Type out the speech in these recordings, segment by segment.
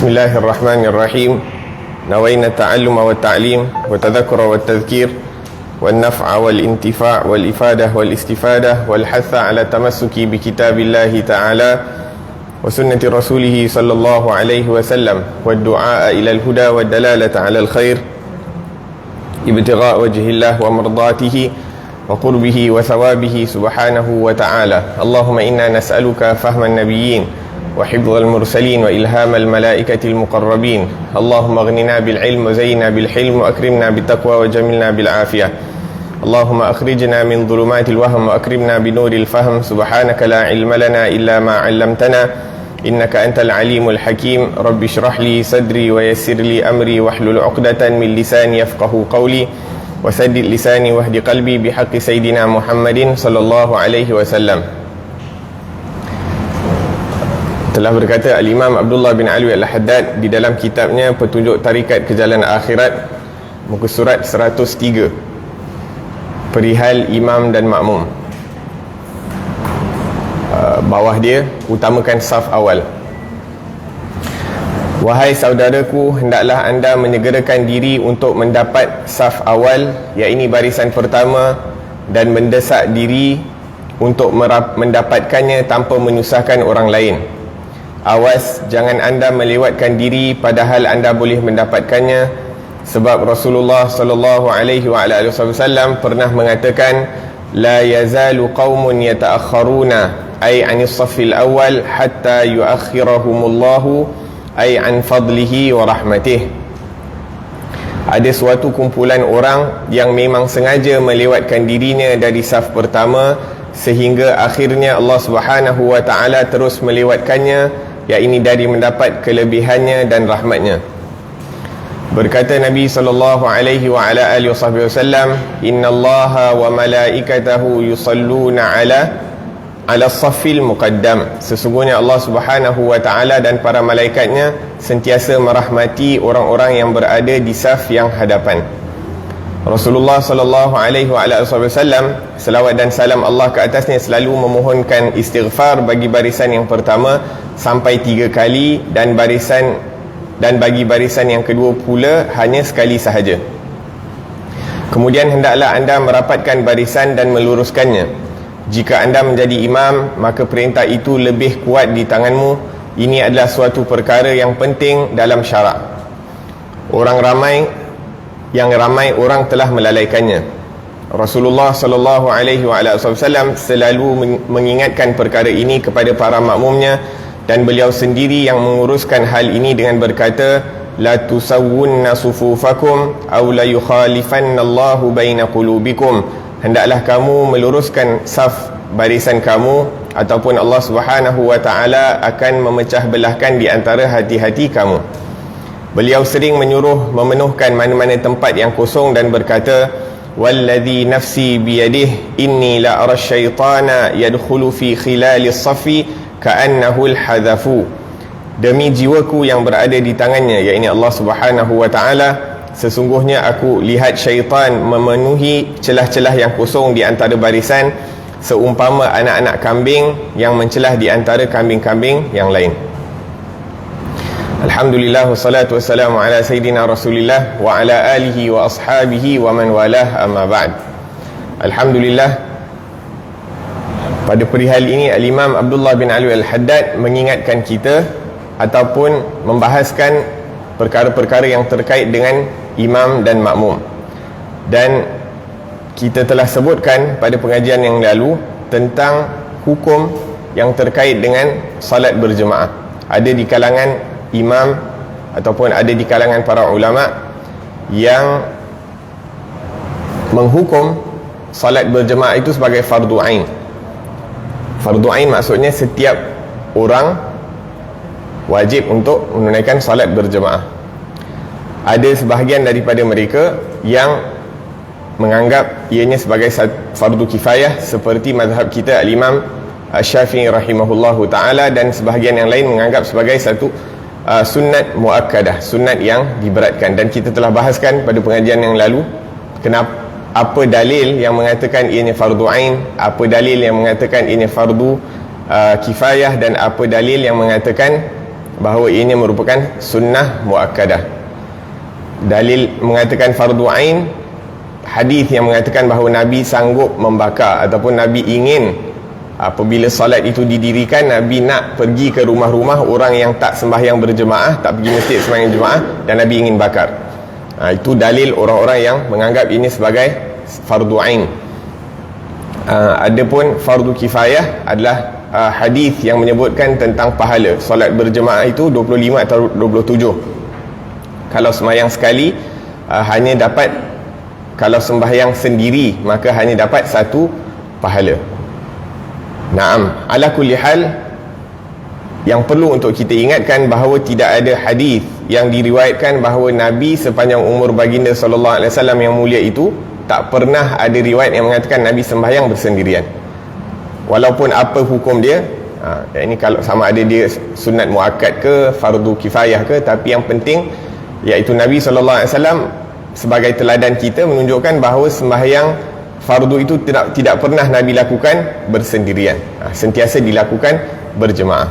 Bismillahirrahmanirrahim. Nawaina ta'alluma wa ta'lim wa tadhakura wa tadhkir wa naf'a wal intifa' wal ifadah wal istifadah wal hatha ala tamassuki bi kitabillahi ta'ala wa sunnati rasulih sallallahu alaihi wasallam wa du'a ila al-huda wa dalalata ala al-khair ibtigha' wajhillah wa mardatihi wa qurbihi wa thawabihi subhanahu wa ta'ala. Allahumma inna nas'aluka fahman nabiyyin وحفظ المرسلين وإلهام الملائكة المقربين. اللهم اغننا بالعلم وزينا بالحلم وأكرمنا بالتقوى وجملنا بالعافية. اللهم أخرجنا من ظلمات الوهم وأكرمنا بنور الفهم. سبحانك لا علم لنا إلا ما علمتنا إنك أنت العليم الحكيم. رب اشرح لي صدري ويسر لي أمري واحلل عقدة من لساني يفقه قولي وسدد لساني واهد قلبي بحق سيدنا محمد صلى الله عليه وسلم. Telah berkata Al-Imam Abdullah bin Alwi Al-Haddad di dalam kitabnya Petunjuk Tarikat ke Jalan Akhirat, muka surat 103, perihal imam dan makmum. Bawah dia, utamakan saf awal. Wahai saudaraku, hendaklah anda menyegerakan diri untuk mendapat saf awal, iaitu barisan pertama, dan mendesak diri untuk mendapatkannya tanpa menyusahkan orang lain. Awas, jangan anda melewatkan diri padahal anda boleh mendapatkannya, sebab Rasulullah sallallahu alaihi wasallam pernah mengatakan, la yazalu qaumun yata'akhkharuna ay 'anis saffil awal hatta yu'akhirahumullahu ay 'an fadlihi wa rahmatih. Ada suatu kumpulan orang yang memang sengaja melewatkan dirinya dari saf pertama sehingga akhirnya Allah Subhanahu wa taala terus melewatkannya, iaitu dari mendapat kelebihannya dan rahmatnya. Berkata Nabi sallallahu alaihi wasallam, innallaha wa malaikatahu yusalluna ala saffil muqaddam. Sesungguhnya Allah Subhanahu wa taala dan para malaikatnya sentiasa merahmati orang-orang yang berada di saf yang hadapan. Rasulullah sallallahu alaihi wasallam, selawat dan salam Allah ke atasnya, selalu memohonkan istighfar bagi barisan yang pertama sampai 3 kali, dan bagi barisan yang kedua pula hanya sekali sahaja. Kemudian hendaklah anda merapatkan barisan dan meluruskannya. Jika anda menjadi imam, maka perintah itu lebih kuat di tanganmu. Ini adalah suatu perkara yang penting dalam syarak. Ramai orang telah melalaikannya. Rasulullah sallallahu alaihi wasallam selalu mengingatkan perkara ini kepada para makmumnya, dan beliau sendiri yang menguruskan hal ini dengan berkata, la tusawwunna sufufakum aw la yukhalifannallahu baina qulubikum. Hendaklah kamu meluruskan saf barisan kamu, ataupun Allah Subhanahu wa taala akan memecah belahkan di antara hati-hati kamu. Beliau sering menyuruh memenuhkan mana-mana tempat yang kosong dan berkata, walladhi nafsi biyadih inni la ara syaitana yadkhulu fi khilalis safi ka'annahu al-hadhafu. Demi jiwaku yang berada di tangannya, iaitu Allah Subhanahu wa taala, sesungguhnya aku lihat syaitan memenuhi celah-celah yang kosong di antara barisan, seumpama anak-anak kambing yang mencelah di antara kambing-kambing yang lain. Alhamdulillah, wassalatu wassalamu ala sayyidina Rasulillah wa ala alihi wa ashabihi wa man walah, amma ba'd. Alhamdulillah, pada perihal ini Al-Imam Abdullah bin Alwi Al-Haddad mengingatkan kita ataupun membahaskan perkara-perkara yang terkait dengan imam dan makmum. Dan kita telah sebutkan pada pengajian yang lalu tentang hukum yang terkait dengan salat berjemaah. Ada di kalangan imam ataupun ada di kalangan para ulama yang menghukum salat berjemaah itu sebagai fardu ain. Fardu ain maksudnya setiap orang wajib untuk menunaikan salat berjemaah. Ada sebahagian daripada mereka yang menganggap ianya sebagai fardu kifayah, seperti mazhab kita Al-Imam Syafi'i rahimahullahu ta'ala, dan sebahagian yang lain menganggap sebagai satu sunat muakkadah, sunat yang diberatkan. Dan kita telah bahaskan pada pengajian yang lalu apa dalil yang mengatakan ianya fardu ain, apa dalil yang mengatakan ianya fardu kifayah, dan apa dalil yang mengatakan bahawa ianya merupakan sunnah muakkadah. Dalil mengatakan fardu ain, hadis yang mengatakan bahawa Nabi sanggup membakar ataupun Nabi ingin apabila solat itu didirikan, Nabi nak pergi ke rumah-rumah orang yang tak sembahyang berjemaah, tak pergi masjid sembahyang jemaah, dan Nabi ingin bakar. Itu dalil orang-orang yang menganggap ini sebagai fardu ain. Adapun fardu kifayah adalah hadis yang menyebutkan tentang pahala solat berjemaah itu 25 atau 27. Kalau sembahyang sekali hanya dapat, kalau sembahyang sendiri maka hanya dapat satu pahala. Naam, ala kulli hal, yang perlu untuk kita ingatkan bahawa tidak ada hadis yang diriwayatkan bahawa Nabi sepanjang umur baginda sallallahu alaihi wasallam yang mulia itu tak pernah ada riwayat yang mengatakan Nabi sembahyang bersendirian. Walaupun apa hukum dia, ini kalau sama ada dia sunat muakkad ke fardu kifayah ke, tapi yang penting iaitu Nabi sallallahu alaihi wasallam sebagai teladan kita menunjukkan bahawa sembahyang fardu itu tidak pernah Nabi lakukan bersendirian, sentiasa dilakukan berjemaah.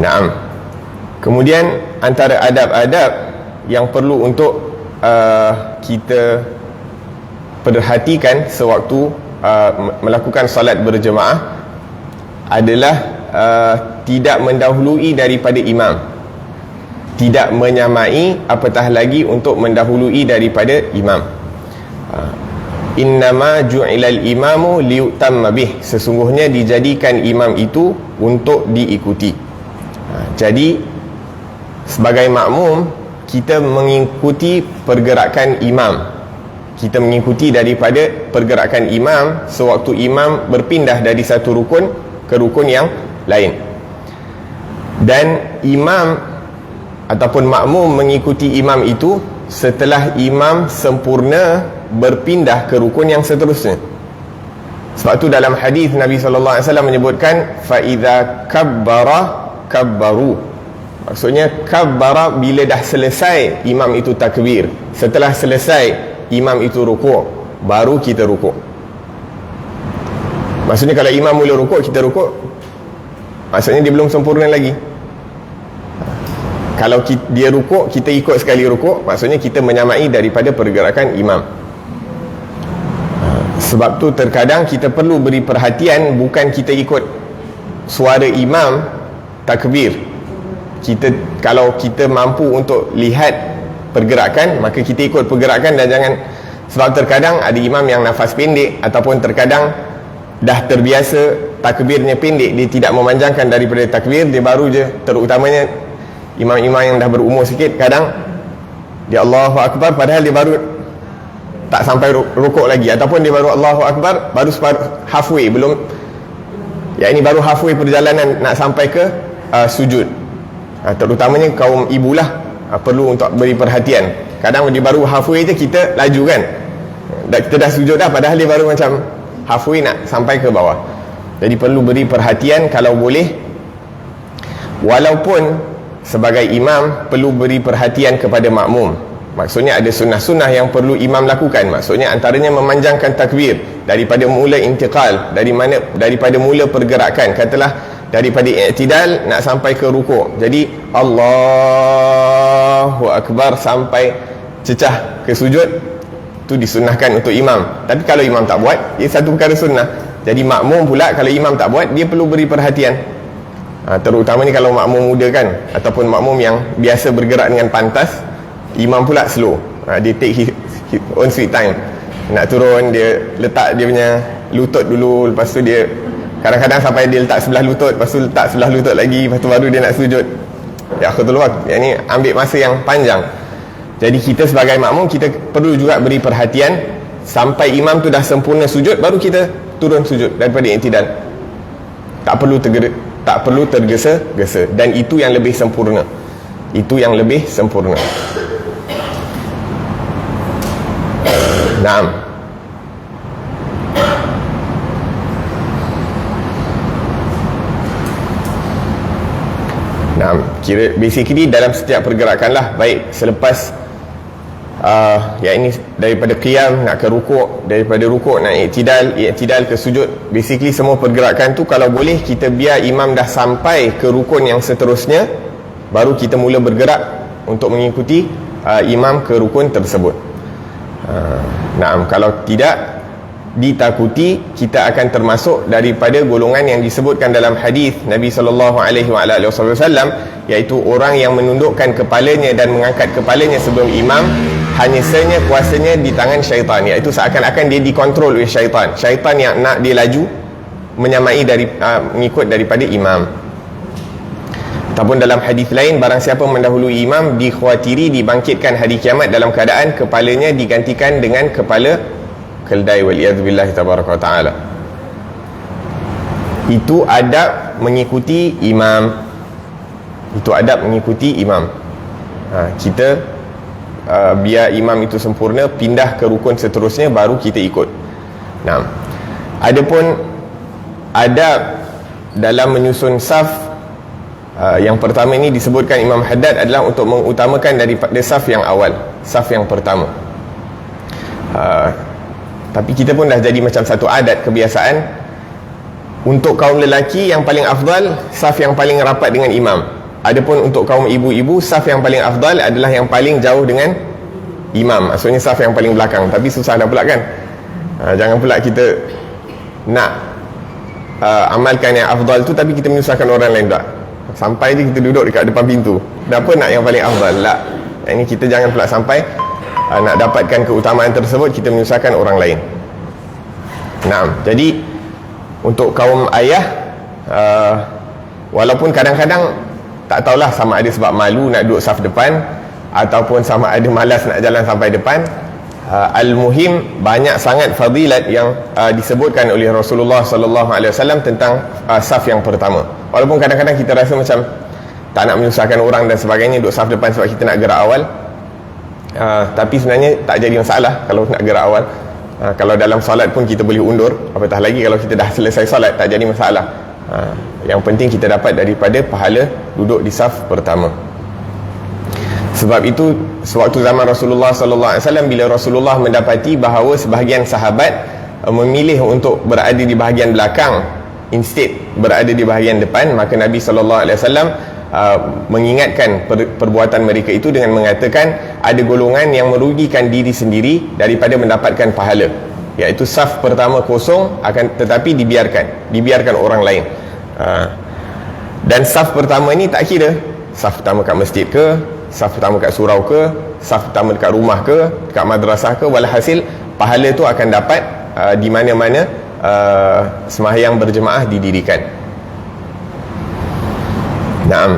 Naam. Kemudian antara adab-adab yang perlu untuk kita perhatikan sewaktu melakukan salat berjemaah adalah tidak mendahului daripada imam, tidak menyamai, apatah lagi untuk mendahului daripada imam. Innama ju'ilal imamu liyutamma bih, sesungguhnya dijadikan imam itu untuk diikuti. Jadi sebagai makmum kita mengikuti pergerakan imam, kita mengikuti daripada pergerakan imam sewaktu imam berpindah dari satu rukun ke rukun yang lain. Dan imam ataupun makmum mengikuti imam itu setelah imam sempurna berpindah ke rukun yang seterusnya. Sebab tu dalam hadis Nabi sallallahu alaihi wasallam menyebutkan fa idza kabbara kabbaru, maksudnya kabbara bila dah selesai imam itu takbir, setelah selesai imam itu rukuk, baru kita rukuk. Maksudnya kalau imam mula rukuk, kita rukuk, maksudnya dia belum sempurna lagi. Kalau dia rukuk, kita ikut sekali rukuk, maksudnya kita menyamai daripada pergerakan imam. Sebab tu terkadang kita perlu beri perhatian, bukan kita ikut suara imam takbir. Kalau kita mampu untuk lihat pergerakan, maka kita ikut pergerakan, dan jangan, sebab terkadang ada imam yang nafas pendek, ataupun terkadang dah terbiasa takbirnya pendek, dia tidak memanjangkan daripada takbir, dia baru je, terutamanya imam-imam yang dah berumur sikit, kadang dia Allahu Akbar padahal dia baru tak sampai rukuk lagi, ataupun dia baru Allahu Akbar baru halfway, belum, ya ini baru halfway perjalanan nak sampai ke sujud. Terutamanya kaum ibulah perlu untuk beri perhatian. Kadang dia baru halfway je, kita laju kan, kita dah sujud dah, padahal dia baru macam halfway nak sampai ke bawah. Jadi perlu beri perhatian kalau boleh. Walaupun sebagai imam perlu beri perhatian kepada makmum, maksudnya ada sunnah-sunnah yang perlu imam lakukan. Maksudnya antaranya memanjangkan takbir daripada mula intiqal, daripada mula pergerakan, katalah daripada i'tidal nak sampai ke rukuk, jadi Allahu Akbar sampai cecah ke sujud, tu disunnahkan untuk imam. Tapi kalau imam tak buat, ia satu perkara sunnah. Jadi makmum pula kalau imam tak buat, dia perlu beri perhatian. Terutamanya kalau makmum muda kan, ataupun makmum yang biasa bergerak dengan pantas, imam pula slow, dia take his own sweet time. Nak turun, dia letak dia punya lutut dulu, lepas tu dia kadang-kadang sampai dia letak sebelah lutut, lepas tu letak sebelah lutut lagi, lepas tu baru dia nak sujud. Ya khatul waqt, yang ni ambil masa yang panjang. Jadi kita sebagai makmum, kita perlu juga beri perhatian sampai imam tu dah sempurna sujud, baru kita turun sujud daripada i'tidal. Tak perlu tergesa-gesa, dan itu yang lebih sempurna. Itu yang lebih sempurna. Naam. Kira basically dalam setiap pergerakan lah, baik selepas ini daripada qiyam nak ke rukuk, daripada rukuk nak i'tidal ke sujud. Basically semua pergerakan tu kalau boleh kita biar imam dah sampai ke rukun yang seterusnya, baru kita mula bergerak untuk mengikuti imam ke rukun tersebut. Kalau tidak ditakuti, kita akan termasuk daripada golongan yang disebutkan dalam hadis Nabi SAW, iaitu orang yang menundukkan kepalanya dan mengangkat kepalanya sebelum imam, hanya saja kuasanya di tangan syaitan, iaitu seakan-akan dia dikontrol oleh syaitan yang nak dia laju menyamai mengikut daripada imam. Ataupun dalam hadis lain, barang siapa mendahului imam dikhawatiri dibangkitkan hari kiamat dalam keadaan kepalanya digantikan dengan kepala keldai, waliyadzubillahi tabaraka wa ta'ala. Itu adab mengikuti imam. Kita biar imam itu sempurna, pindah ke rukun seterusnya, baru kita ikut. Adapun adab dalam menyusun saf, yang pertama ini disebutkan Imam Haddad adalah untuk mengutamakan daripada saf yang awal, saf yang pertama. Tapi kita pun dah jadi macam satu adat, kebiasaan. Untuk kaum lelaki yang paling afdal, saf yang paling rapat dengan imam. Adapun untuk kaum ibu-ibu, saf yang paling afdal adalah yang paling jauh dengan imam, maksudnya saf yang paling belakang. Tapi susah dah pula kan. Jangan pula kita nak amalkan yang afdal tu tapi kita menyusahkan orang lain pula. Sampai je kita duduk dekat depan pintu, kenapa nak yang paling afdal? Ini kita jangan pula sampai nak dapatkan keutamaan tersebut kita menyusahkan orang lain. Jadi untuk kaum ayah, walaupun kadang-kadang tak tahulah sama ada sebab malu nak duduk saf depan ataupun sama ada malas nak jalan sampai depan, al-muhim banyak sangat fadilat yang disebutkan oleh Rasulullah SAW tentang saf yang pertama. Walaupun kadang-kadang kita rasa macam tak nak menyusahkan orang dan sebagainya, duduk saf depan sebab kita nak gerak awal. Tapi sebenarnya tak jadi masalah kalau nak gerak awal. Kalau dalam solat pun kita boleh undur, apatah lagi kalau kita dah selesai solat, tak jadi masalah. Yang penting kita dapat daripada pahala duduk di saf pertama. Sebab itu sewaktu zaman Rasulullah SAW, bila Rasulullah mendapati bahawa sebahagian sahabat memilih untuk berada di bahagian belakang instead berada di bahagian depan, maka Nabi SAW mengingatkan perbuatan mereka itu dengan mengatakan ada golongan yang merugikan diri sendiri daripada mendapatkan pahala, iaitu saf pertama kosong tetapi dibiarkan orang lain. Dan saf pertama ni tak kira saf pertama kat masjid ke, saf pertama kat surau ke, saf pertama dekat rumah ke, dekat madrasah ke, walhasil pahala tu akan dapat di mana-mana sembahyang berjemaah didirikan.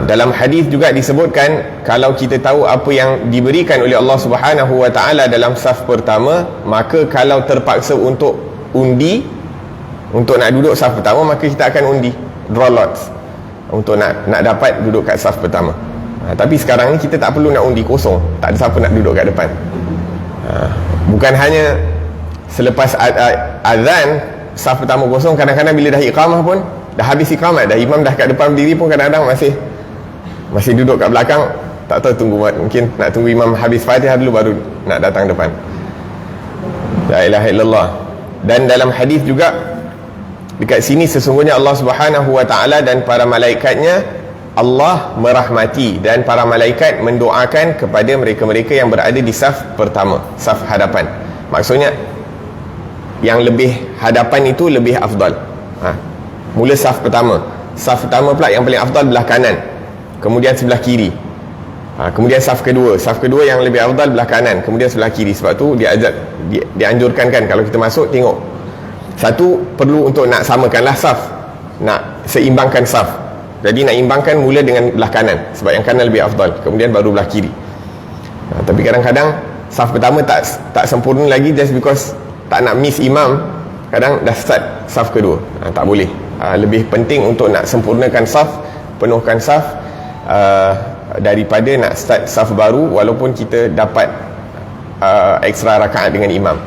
Dalam hadis juga disebutkan kalau kita tahu apa yang diberikan oleh Allah Subhanahu wa taala dalam saf pertama, maka kalau terpaksa untuk undi untuk nak duduk saf pertama, maka kita akan undi, draw lots untuk nak dapat duduk kat saf pertama. Tapi sekarang ni kita tak perlu nak undi, kosong, tak ada siapa nak duduk kat depan. Bukan hanya selepas azan saf pertama kosong, kadang-kadang bila dah iqamah pun, dah habis iqamah, dah imam dah kat depan berdiri pun kadang-kadang masih duduk kat belakang. Tak tahu mungkin nak tunggu imam habis Fatihah dulu baru nak datang depan. La ilaha illallah. Dan dalam hadis juga dekat sini, sesungguhnya Allah Subhanahu wa taala dan para malaikatnya, Allah merahmati dan para malaikat mendoakan kepada mereka-mereka yang berada di saf pertama, saf hadapan. Maksudnya yang lebih hadapan itu lebih afdal. Mula saf pertama pula yang paling afdal belah kanan, kemudian sebelah kiri, kemudian saf kedua yang lebih afdal belah kanan, kemudian sebelah kiri. Sebab tu dianjurkan kan kalau kita masuk, tengok satu perlu untuk nak samakanlah saf, nak seimbangkan saf. Jadi nak imbangkan mula dengan belah kanan, sebab yang kanan lebih afdal, kemudian baru belah kiri. Tapi kadang-kadang saf pertama tak sempurna lagi, just because tak nak miss imam, kadang dah start saf kedua. Tak boleh. Lebih penting untuk nak sempurnakan saf, penuhkan saf, daripada nak start saf baru walaupun kita dapat ekstra rakaat dengan imam.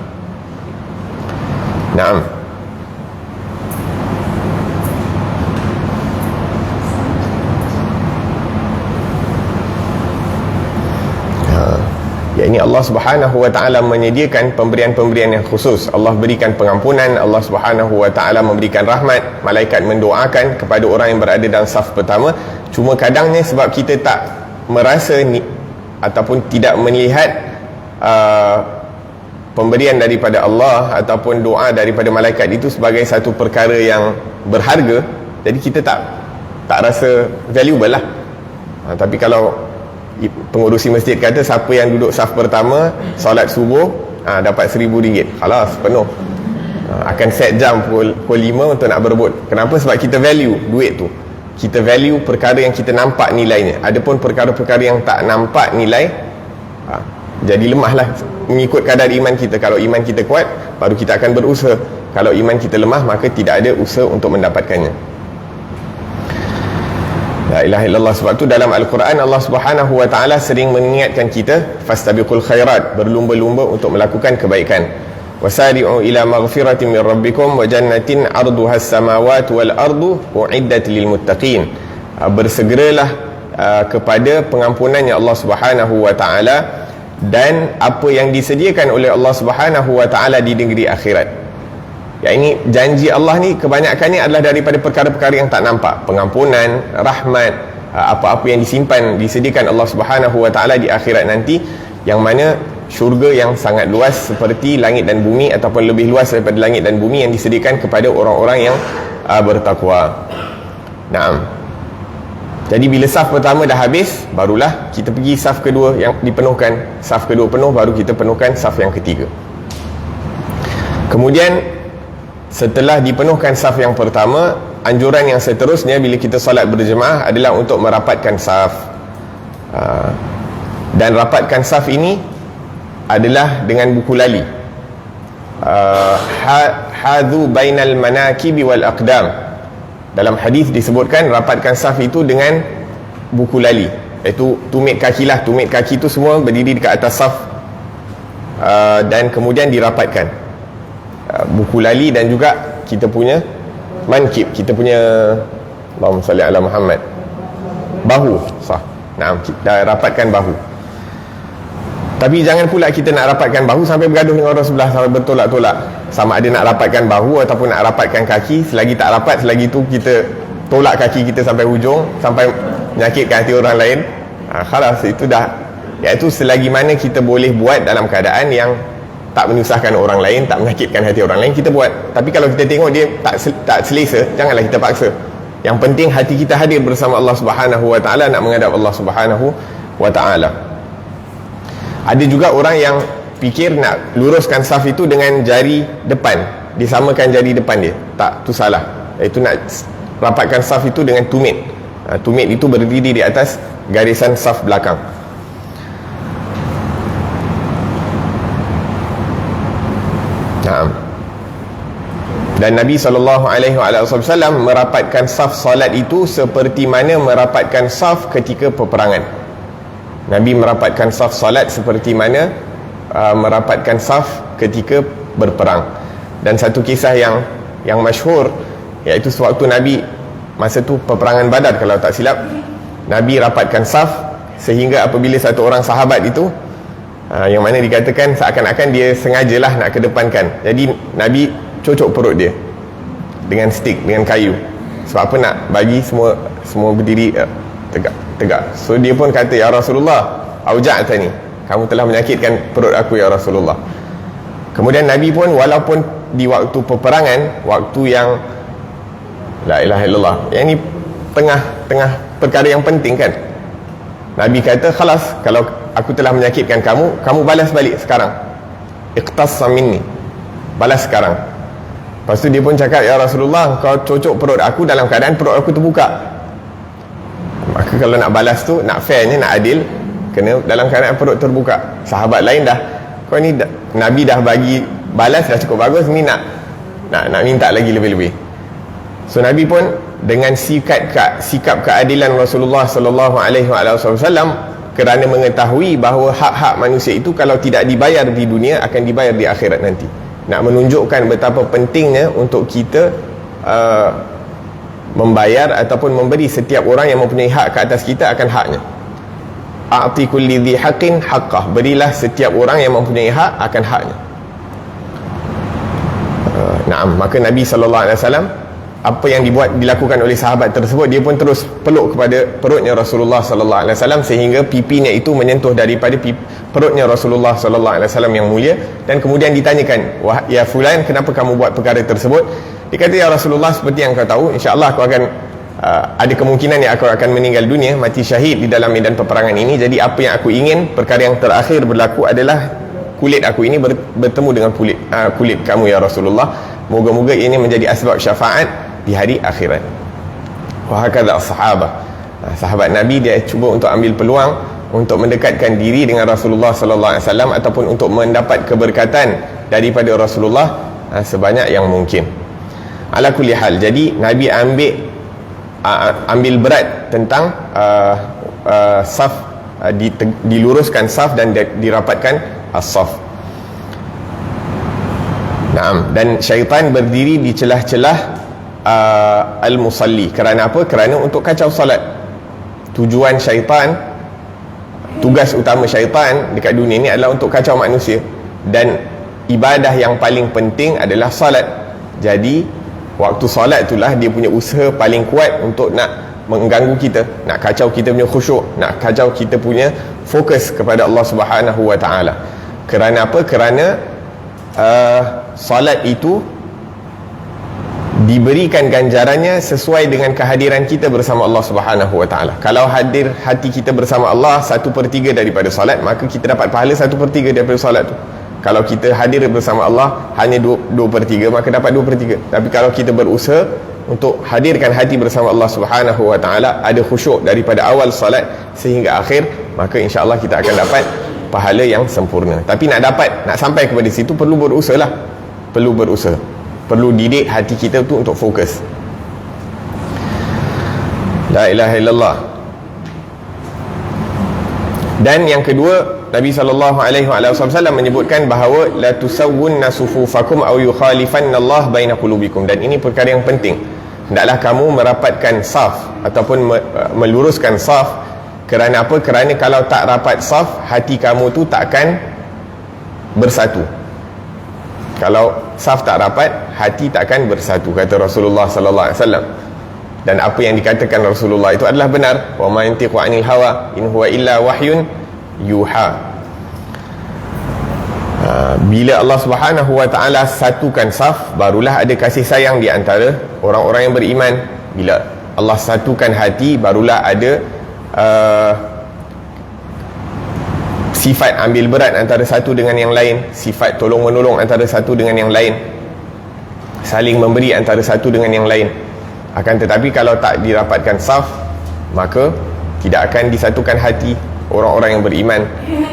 Ya, ini Allah Subhanahu wa taala menyediakan pemberian-pemberian yang khusus. Allah berikan pengampunan, Allah Subhanahu wa taala memberikan rahmat, malaikat mendoakan kepada orang yang berada dalam saf pertama. Cuma kadangnya sebab kita tak merasa ni ataupun tidak melihat pemberian daripada Allah ataupun doa daripada malaikat itu sebagai satu perkara yang berharga, jadi kita tak rasa valuable lah. Tapi kalau pengurusi masjid kata siapa yang duduk saf pertama solat subuh dapat RM1,000, khalas penuh, akan set jam pukul 5 untuk nak berebut. Kenapa? Sebab kita value duit tu, kita value perkara yang kita nampak nilainya. Adapun perkara-perkara yang tak nampak nilai, jadi lemahlah mengikut kadar iman kita. Kalau iman kita kuat, baru kita akan berusaha. Kalau iman kita lemah, maka tidak ada usaha untuk mendapatkannya. La ilaha illallah. Sebab tu dalam Al-Quran Allah Subhanahu wa taala sering mengingatkan kita, fastabiqul khairat, berlumba-lumba untuk melakukan kebaikan. Wasari'u ila maghfiratin min rabbikum wa jannatin 'arduha as-samawati wal ardu u'iddat lil muttaqin. Bersegeralah kepada pengampunannya Allah Subhanahu wa taala dan apa yang disediakan oleh Allah Subhanahu wa taala di negeri akhirat. Ya, ini janji Allah ni kebanyakannya adalah daripada perkara-perkara yang tak nampak, pengampunan, rahmat, apa-apa yang disimpan, disediakan Allah Subhanahu wa taala di akhirat nanti, yang mana syurga yang sangat luas seperti langit dan bumi ataupun lebih luas daripada langit dan bumi yang disediakan kepada orang-orang yang bertakwa. Naam. Jadi bila saf pertama dah habis, barulah kita pergi saf kedua yang dipenuhkan. Saf kedua penuh, baru kita penuhkan saf yang ketiga. Kemudian setelah dipenuhkan saf yang pertama, anjuran yang seterusnya bila kita solat berjemaah adalah untuk merapatkan saf. Dan rapatkan saf ini adalah dengan buku lali. Hadhu bainal manakibi wal aqdam. Dalam hadis disebutkan rapatkan saf itu dengan buku lali, iaitu tumit kaki lah. Tumit kaki itu semua berdiri dekat atas saf, dan kemudian dirapatkan. Buku lali dan juga kita punya mankib, kita punya, Allahumma salli ala Muhammad, bahu sah. Nah, kita rapatkan bahu. Tapi jangan pula kita nak rapatkan bahu sampai bergaduh dengan orang sebelah, sampai bertolak-tolak. Sama ada nak rapatkan bahu ataupun nak rapatkan kaki. Selagi tak rapat, selagi tu kita tolak kaki kita sampai hujung, sampai menyakitkan hati orang lain. Khalas, itu dah, iaitu selagi mana kita boleh buat dalam keadaan yang tak menyusahkan orang lain, tak menyakitkan hati orang lain, kita buat. Tapi kalau kita tengok dia tak selesa, janganlah kita paksa. Yang penting hati kita hadir bersama Allah Subhanahu wa taala, nak menghadap Allah Subhanahu wa taala. Ada juga orang yang fikir nak luruskan saf itu dengan jari depan, disamakan jari depan dia. Tak, tu salah. Itu nak rapatkan saf itu dengan tumit. Tumit itu berdiri di atas garisan saf belakang. Dan Nabi SAW merapatkan saf salat itu seperti mana merapatkan saf ketika peperangan. Nabi merapatkan saf salat seperti mana merapatkan saf ketika berperang. Dan satu kisah yang masyhur, iaitu sewaktu Nabi masa tu peperangan Badar kalau tak silap, Nabi rapatkan saf sehingga apabila satu orang sahabat itu yang mana dikatakan seakan-akan dia sengajalah nak kedepankan, jadi Nabi cocok perut dia dengan stick, dengan kayu. Sebab apa? Nak bagi semua berdiri tegak. So dia pun kata, ya Rasulullah, auja'tani, kamu telah menyakitkan perut aku ya Rasulullah. Kemudian Nabi pun, walaupun di waktu peperangan, waktu yang la ilaha illallah, yang ni tengah perkara yang penting kan, Nabi kata, khalas, kalau aku telah menyakitkan kamu balas balik sekarang, iqtassa minni, balas sekarang. Lepas tu dia pun cakap, ya Rasulullah, kau cocok perut aku dalam keadaan perut aku terbuka. Maka kalau nak balas tu, nak fairnya, nak adil, kena dalam keadaan perut terbuka. Sahabat lain dah, kau ni Nabi dah bagi balas dah cukup bagus, ni nak minta lagi lebih-lebih. So Nabi pun dengan sikap keadilan Rasulullah sallallahu alaihi wasallam, kerana mengetahui bahawa hak-hak manusia itu kalau tidak dibayar di dunia akan dibayar di akhirat nanti. Nak menunjukkan betapa pentingnya untuk kita membayar ataupun memberi setiap orang yang mempunyai hak ke atas kita akan haknya. a'ti kulli dhi haqqin haqqah, berilah setiap orang yang mempunyai hak akan haknya. Naam, maka Nabi SAW, apa yang dilakukan oleh sahabat tersebut, dia pun terus peluk kepada perutnya Rasulullah SAW sehingga pipinya itu menyentuh daripada perutnya Rasulullah SAW yang mulia. Dan kemudian ditanyakan, wah ya fulan, kenapa kamu buat perkara tersebut? Dia kata, ya Rasulullah, seperti yang kau tahu, insya-Allah aku akan ada kemungkinan yang aku akan meninggal dunia, mati syahid di dalam medan peperangan ini. Jadi apa yang aku ingin, perkara yang terakhir berlaku adalah kulit aku ini bertemu dengan kulit kamu ya Rasulullah. Moga-moga ini menjadi asbab syafaat di hari akhirat. Wa hakadha as-sahabah. Sahabat Nabi, dia cuba untuk ambil peluang untuk mendekatkan diri dengan Rasulullah sallallahu alaihi wasallam ataupun untuk mendapat keberkatan daripada Rasulullah sebanyak yang mungkin. Ala kulli hal, jadi Nabi ambil berat tentang saf, diluruskan saf dan dirapatkan as-saf. Naam, dan syaitan berdiri di celah-celah al-musalli. Kerana apa? Kerana untuk kacau salat. Tujuan syaitan, tugas utama syaitan dekat dunia ni adalah untuk kacau manusia. Dan ibadah yang paling penting adalah salat. Jadi waktu salat itulah dia punya usaha paling kuat untuk nak mengganggu kita, nak kacau kita punya khusyuk, nak kacau kita punya fokus kepada Allah Subhanahu wa taala. Kerana apa? Kerana salat itu diberikan ganjarannya sesuai dengan kehadiran kita bersama Allah Subhanahu wa taala. Kalau hadir hati kita bersama Allah 1/3 daripada salat, maka kita dapat pahala 1/3 daripada salat tu. Kalau kita hadir bersama Allah hanya 2/3, maka dapat 2/3. Tapi kalau kita berusaha untuk hadirkan hati bersama Allah Subhanahu wa taala, ada khusyuk daripada awal salat sehingga akhir, maka insya-Allah kita akan dapat pahala yang sempurna. Tapi nak sampai kepada situ perlu berusaha lah. Perlu berusaha, perlu didik hati kita tu untuk fokus. La ilaha illallah. Dan yang kedua, Nabi SAW menyebutkan bahawa la tusawwunna sufufakum aw yukhalifanna Allah baina qulubikum. Dan ini perkara yang penting. Hendaklah kamu merapatkan saf ataupun meluruskan saf. Kerana apa? Kerana kalau tak rapat saf, hati kamu tu takkan bersatu. Kalau saf tak rapat, hati takkan bersatu, kata Rasulullah sallallahu alaihi wasallam. Dan apa yang dikatakan Rasulullah itu adalah benar. Wa ma yantiqu 'anil hawa in huwa illa wahyun yuha. Bila Allah Subhanahu wa taala satukan saf, barulah ada kasih sayang di antara orang-orang yang beriman. Bila Allah satukan hati, barulah ada sifat ambil berat antara satu dengan yang lain, sifat tolong menolong antara satu dengan yang lain, saling memberi antara satu dengan yang lain. Akan tetapi kalau tak dirapatkan saf, maka tidak akan disatukan hati orang-orang yang beriman.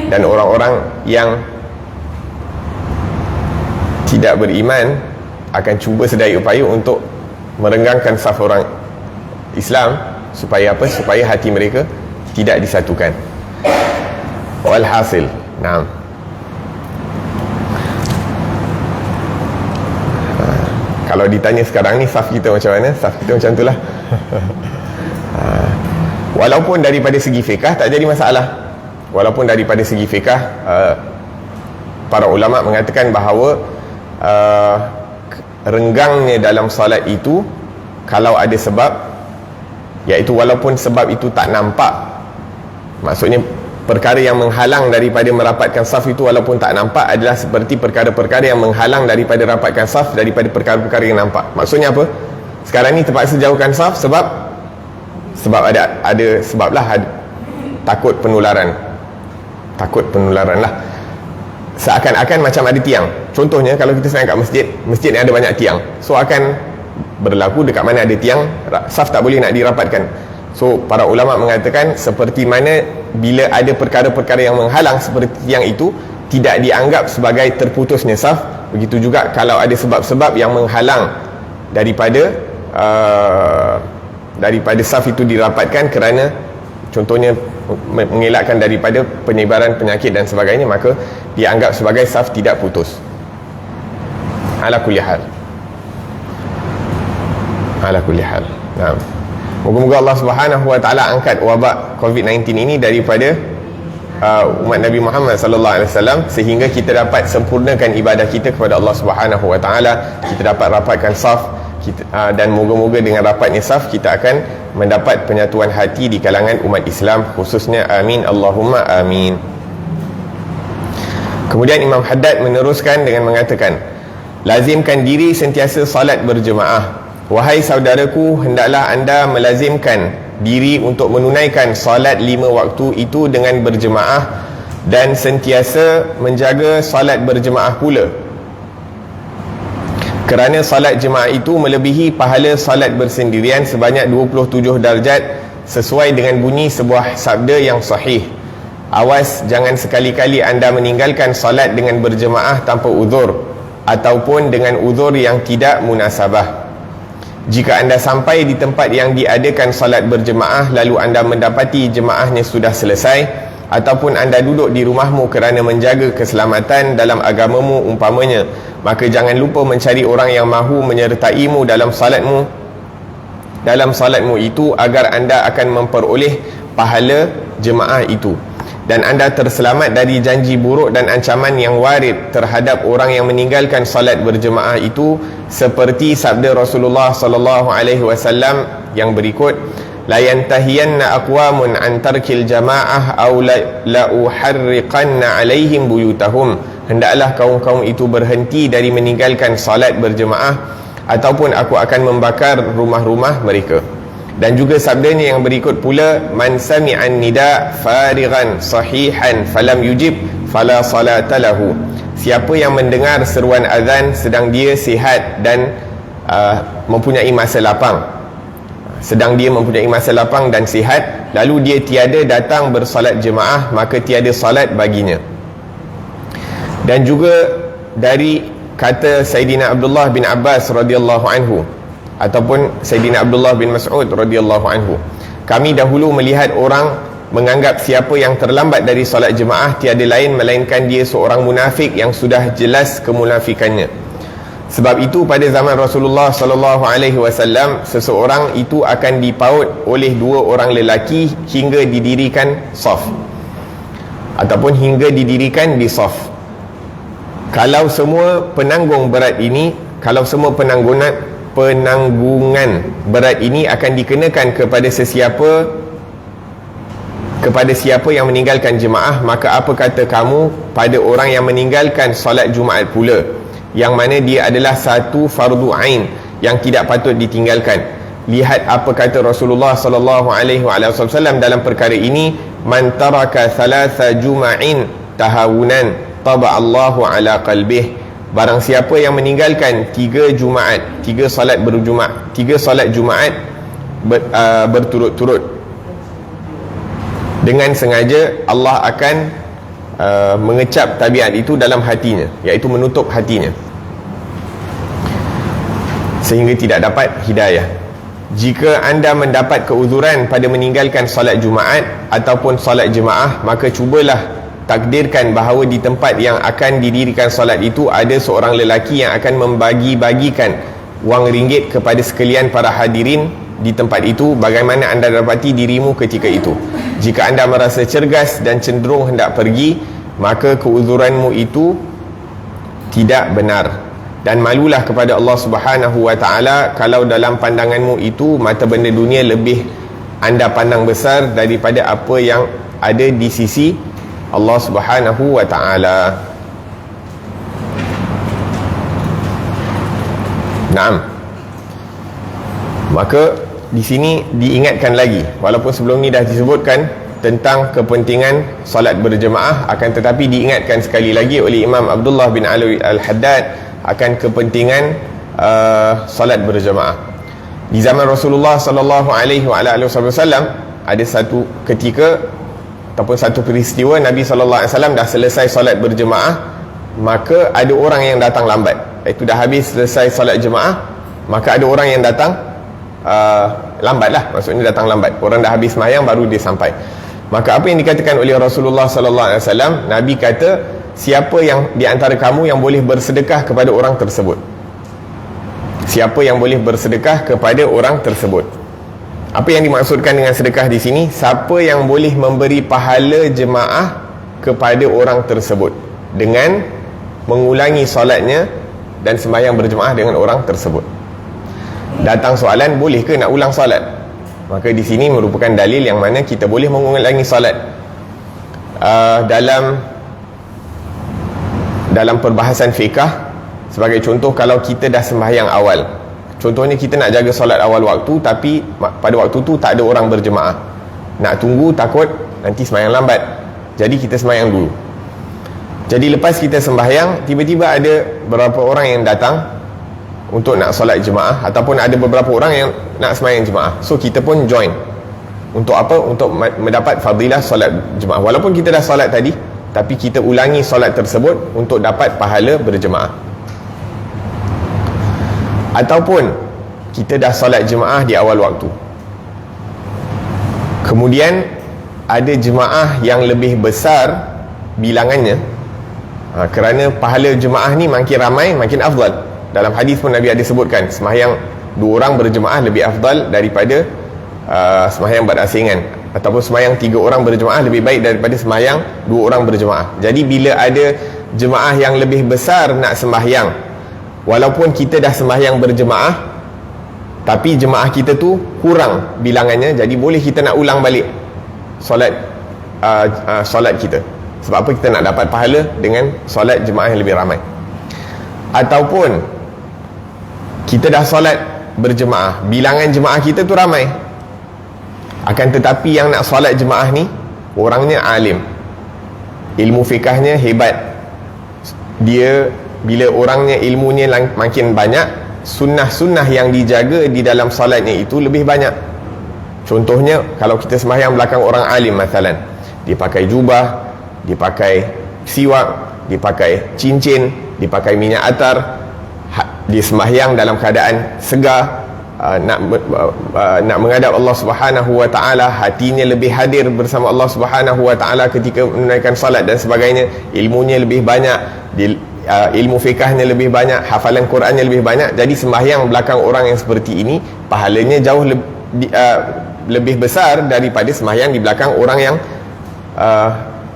Dan orang-orang yang tidak beriman akan cuba sedaya upaya untuk merenggangkan saf orang Islam. Supaya apa? Supaya hati mereka tidak disatukan. Walhasil, naam. Kalau ditanya sekarang ni saf kita macam mana? Saf kita macam itulah. Walaupun daripada segi fiqah tak jadi masalah. Walaupun daripada segi fiqah para ulama mengatakan bahawa renggangnya dalam salat itu kalau ada sebab, iaitu walaupun sebab itu tak nampak, maksudnya perkara yang menghalang daripada merapatkan saf itu walaupun tak nampak adalah seperti perkara-perkara yang menghalang daripada rapatkan saf daripada perkara-perkara yang nampak. Maksudnya apa? Sekarang ni terpaksa jauhkan saf sebab ada sebab lah, takut penularan lah. Seakan-akan macam ada tiang. Contohnya kalau kita sedang kat masjid ni ada banyak tiang, so akan berlaku dekat mana ada tiang, saf tak boleh nak dirapatkan. So para ulama mengatakan seperti mana bila ada perkara-perkara yang menghalang seperti tiang itu tidak dianggap sebagai terputusnya saf, begitu juga kalau ada sebab-sebab yang menghalang daripada saf itu dirapatkan, kerana contohnya mengelakkan daripada penyebaran penyakit dan sebagainya, maka dianggap sebagai saf tidak putus. Ala kulli hal. Nah, moga-moga Allah Subhanahu wa taala angkat wabak COVID-19 ini daripada umat Nabi Muhammad sallallahu alaihi wasallam, sehingga kita dapat sempurnakan ibadah kita kepada Allah Subhanahu wa taala. Kita dapat rapatkan saf kita, dan moga-moga dengan rapatnya saf kita akan mendapat penyatuan hati di kalangan umat Islam khususnya. Amin Allahumma amin. Kemudian Imam Haddad meneruskan dengan mengatakan, lazimkan diri sentiasa salat berjemaah. Wahai saudaraku, hendaklah anda melazimkan diri untuk menunaikan salat 5 waktu itu dengan berjemaah dan sentiasa menjaga salat berjemaah pula, kerana salat jemaah itu melebihi pahala salat bersendirian sebanyak 27 darjat, sesuai dengan bunyi sebuah sabda yang sahih. Awas, jangan sekali-kali anda meninggalkan salat dengan berjemaah tanpa uzur ataupun dengan uzur yang tidak munasabah. Jika anda sampai di tempat yang diadakan salat berjemaah lalu anda mendapati jemaahnya sudah selesai, ataupun anda duduk di rumahmu kerana menjaga keselamatan dalam agamamu umpamanya, maka jangan lupa mencari orang yang mahu menyertaimu dalam salatmu itu, agar anda akan memperoleh pahala jemaah itu, dan anda terselamat dari janji buruk dan ancaman yang warid terhadap orang yang meninggalkan salat berjemaah itu, seperti sabda Rasulullah sallallahu alaihi wasallam yang berikut, la yantahiyanna aqwamun an tarkil jamaah aw la uharriqanna alaihim buyutahum. Hendaklah kaum-kaum itu berhenti dari meninggalkan salat berjemaah, ataupun aku akan membakar rumah-rumah mereka. Dan juga sabdanya yang berikut pula, man sami'an nida farighan sahihan falam yujib fala salata lahu. Siapa yang mendengar seruan azan sedang dia sihat dan mempunyai masa lapang, dan sihat, lalu dia tiada datang bersalat jemaah, maka tiada salat baginya. Dan juga dari kata Sayyidina Abdullah bin Abbas radhiyallahu anhu, ataupun Sayyidina Abdullah bin Mas'ud radhiyallahu anhu, kami dahulu melihat orang menganggap siapa yang terlambat dari solat jemaah tiada lain melainkan dia seorang munafik yang sudah jelas kemunafikannya. Sebab itu pada zaman Rasulullah sallallahu alaihi wasallam, seseorang itu akan dipaut oleh 2 orang lelaki hingga didirikan saf, ataupun hingga didirikan di saf. Kalau semua penanggungan berat ini akan dikenakan kepada siapa yang meninggalkan jemaah, maka apa kata kamu pada orang yang meninggalkan solat Jumaat pula, yang mana dia adalah satu fardu ain yang tidak patut ditinggalkan. Lihat apa kata Rasulullah sallallahu alaihi wasallam dalam perkara ini, man taraka thalatha juma'in tahawunan taba'allahu ala qalbih. Barang siapa yang meninggalkan 3 salat Jumaat berturut-turut dengan sengaja, Allah akan mengecap tabiat itu dalam hatinya, iaitu menutup hatinya sehingga tidak dapat hidayah. Jika anda mendapat keuzuran pada meninggalkan salat Jumaat ataupun salat jemaah, maka cubalah takdirkan bahawa di tempat yang akan didirikan solat itu ada seorang lelaki yang akan membagi-bagikan wang ringgit kepada sekalian para hadirin di tempat itu, bagaimana anda dapati dirimu ketika itu. Jika anda merasa cergas dan cenderung hendak pergi, maka keuzuranmu itu tidak benar, dan malulah kepada Allah Subhanahu wa taala kalau dalam pandanganmu itu mata benda dunia lebih anda pandang besar daripada apa yang ada di sisi Allah Subhanahu wa ta'ala. Naam. Maka di sini diingatkan lagi, walaupun sebelum ni dah disebutkan tentang kepentingan salat berjemaah, akan tetapi diingatkan sekali lagi oleh Imam Abdullah bin Alawi Al-Haddad akan kepentingan salat berjemaah. Di zaman Rasulullah sallallahu alaihi wasallam ada satu ketika ataupun satu peristiwa, Nabi SAW dah selesai solat berjemaah, maka ada orang yang datang lambat. Itu dah habis selesai solat jemaah, maka ada orang yang datang lambat lah, maksudnya datang lambat. Orang dah habis sembahyang baru dia sampai. Maka apa yang dikatakan oleh Rasulullah SAW, Nabi kata, siapa yang di antara kamu yang boleh bersedekah kepada orang tersebut? Siapa yang boleh bersedekah kepada orang tersebut? Apa yang dimaksudkan dengan sedekah di sini? Siapa yang boleh memberi pahala jemaah kepada orang tersebut dengan mengulangi solatnya dan sembahyang berjemaah dengan orang tersebut. Datang soalan, boleh ke nak ulang solat? Maka di sini merupakan dalil yang mana kita boleh mengulangi solat. Dalam perbahasan fiqah, sebagai contoh, kalau kita dah sembahyang awal, contohnya kita nak jaga solat awal waktu, tapi pada waktu tu tak ada orang berjemaah, nak tunggu takut nanti sembahyang lambat, jadi kita sembahyang dulu. Jadi lepas kita sembahyang, tiba-tiba ada beberapa orang yang datang untuk nak solat jemaah, ataupun ada beberapa orang yang nak sembahyang jemaah, so kita pun join. Untuk apa? Untuk mendapat fadilah solat jemaah. Walaupun kita dah solat tadi, tapi kita ulangi solat tersebut untuk dapat pahala berjemaah. Ataupun kita dah solat jemaah di awal waktu, kemudian ada jemaah yang lebih besar bilangannya, kerana pahala jemaah ni makin ramai makin afdal. Dalam hadis pun Nabi ada sebutkan, sembahyang 2 orang berjemaah lebih afdal daripada sembahyang berasingan, ataupun sembahyang 3 orang berjemaah lebih baik daripada sembahyang 2 orang berjemaah. Jadi bila ada jemaah yang lebih besar nak sembahyang, walaupun kita dah sembahyang berjemaah, tapi jemaah kita tu kurang bilangannya, jadi boleh kita nak ulang balik solat kita. Sebab apa? Kita nak dapat pahala dengan solat jemaah yang lebih ramai. Ataupun kita dah solat berjemaah, bilangan jemaah kita tu ramai, akan tetapi yang nak solat jemaah ni orangnya alim, ilmu fiqahnya hebat, dia bila orangnya ilmunya makin banyak, sunnah-sunnah yang dijaga di dalam solatnya itu lebih banyak. Contohnya, kalau kita sembahyang belakang orang alim, masalan, dia pakai jubah, dia pakai siwak, dia pakai cincin, dia pakai minyak atar, dia sembahyang dalam keadaan segar, nak menghadap Allah Subhanahu wa taala, hatinya lebih hadir bersama Allah Subhanahu wa taala ketika menunaikan solat dan sebagainya, ilmunya lebih banyak, ilmu fiqahnya lebih banyak, hafalan Qurannya lebih banyak. Jadi sembahyang belakang orang yang seperti ini pahalanya jauh lebih besar daripada sembahyang di belakang orang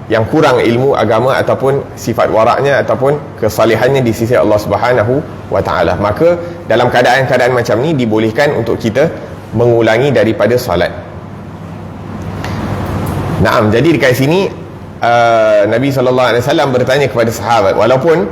yang kurang ilmu agama ataupun sifat waraknya ataupun kesalihannya di sisi Allah Subhanahu wa taala. Maka dalam keadaan-keadaan macam ni dibolehkan untuk kita mengulangi daripada solat. Naam, jadi dekat sini Nabi SAW bertanya kepada sahabat, walaupun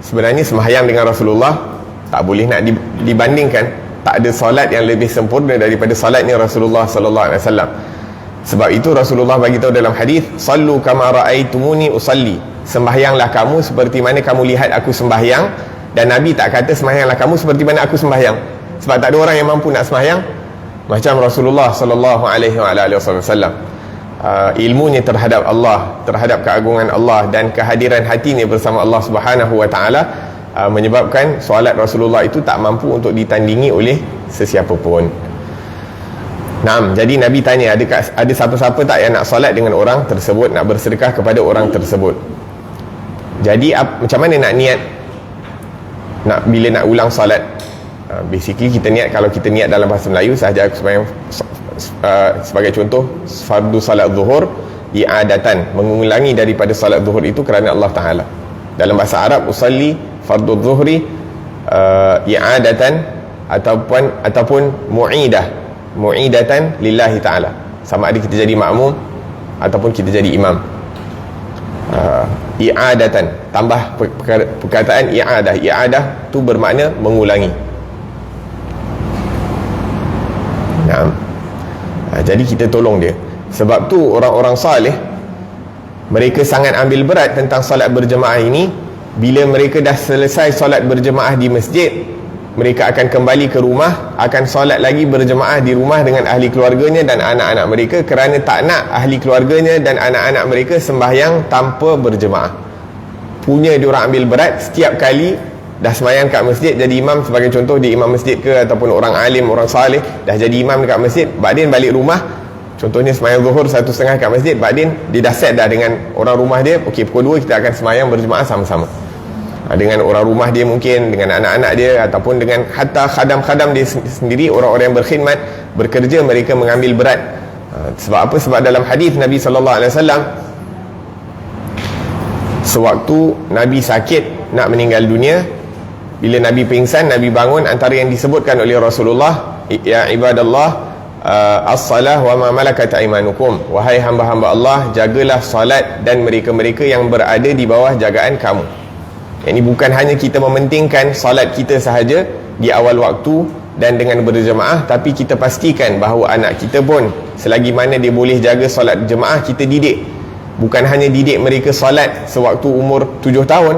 sebenarnya sembahyang dengan Rasulullah tak boleh nak dibandingkan, tak ada solat yang lebih sempurna daripada solatnya Rasulullah SAW. Sebab itu Rasulullah bagi tahu dalam hadis, sallu kama raaitumuni usalli, sembahyanglah kamu seperti mana kamu lihat aku sembahyang. Dan Nabi tak kata sembahyanglah kamu seperti mana aku sembahyang, sebab tak ada orang yang mampu nak sembahyang macam Rasulullah sallallahu alaihi wasallam. Ilmunya terhadap Allah, terhadap keagungan Allah dan kehadiran hatinya bersama Allah Subhanahu wa taala menyebabkan solat Rasulullah itu tak mampu untuk ditandingi oleh sesiapa pun. Naam, jadi Nabi tanya, ada siapa-siapa tak yang nak solat dengan orang tersebut, nak bersedekah kepada orang tersebut. Jadi macam mana nak niat bila nak ulang solat? Basically kita niat, kalau kita niat dalam bahasa Melayu sahaja aku sembahyang, sebagai contoh fardu salat zuhur i'adatan, mengulangi daripada salat zuhur itu kerana Allah Ta'ala. Dalam bahasa Arab usalli fardu zuhri i'adatan ataupun mu'idatan lillahi ta'ala, sama ada kita jadi makmum ataupun kita jadi imam. I'adatan, tambah perkataan i'adah tu bermakna mengulangi. Nah, jadi kita tolong dia. Sebab tu orang-orang salih mereka sangat ambil berat tentang solat berjemaah ini. Bila mereka dah selesai solat berjemaah di masjid, mereka akan kembali ke rumah, akan solat lagi berjemaah di rumah dengan ahli keluarganya dan anak-anak mereka, kerana tak nak ahli keluarganya dan anak-anak mereka sembahyang tanpa berjemaah. Punya diorang ambil berat, setiap kali dah sembahyang kat masjid, jadi imam, sebagai contoh dia imam masjid ke ataupun orang alim, orang salih, dah jadi imam dekat masjid, badan balik rumah, contohnya sembahyang zuhur 1.30 kat masjid, badan dia dah set dah dengan orang rumah dia, okey pukul 2 kita akan sembahyang berjemaah sama-sama. Dengan orang rumah dia, mungkin dengan anak-anak dia, ataupun dengan hatta khadam-khadam dia sendiri, orang-orang yang berkhidmat, bekerja, mereka mengambil berat. Sebab apa? Sebab dalam hadis Nabi SAW sewaktu Nabi sakit nak meninggal dunia, bila Nabi pingsan, Nabi bangun, antara yang disebutkan oleh Rasulullah, ya ibadallah, as-salah wa ma malakat aimanukum, wahai hamba-hamba Allah, jagalah salat dan mereka-mereka yang berada di bawah jagaan kamu. Ini bukan hanya kita mementingkan salat kita sahaja di awal waktu dan dengan berjemaah, tapi kita pastikan bahawa anak kita pun selagi mana dia boleh jaga salat jemaah, kita didik. Bukan hanya didik mereka salat sewaktu umur 7 tahun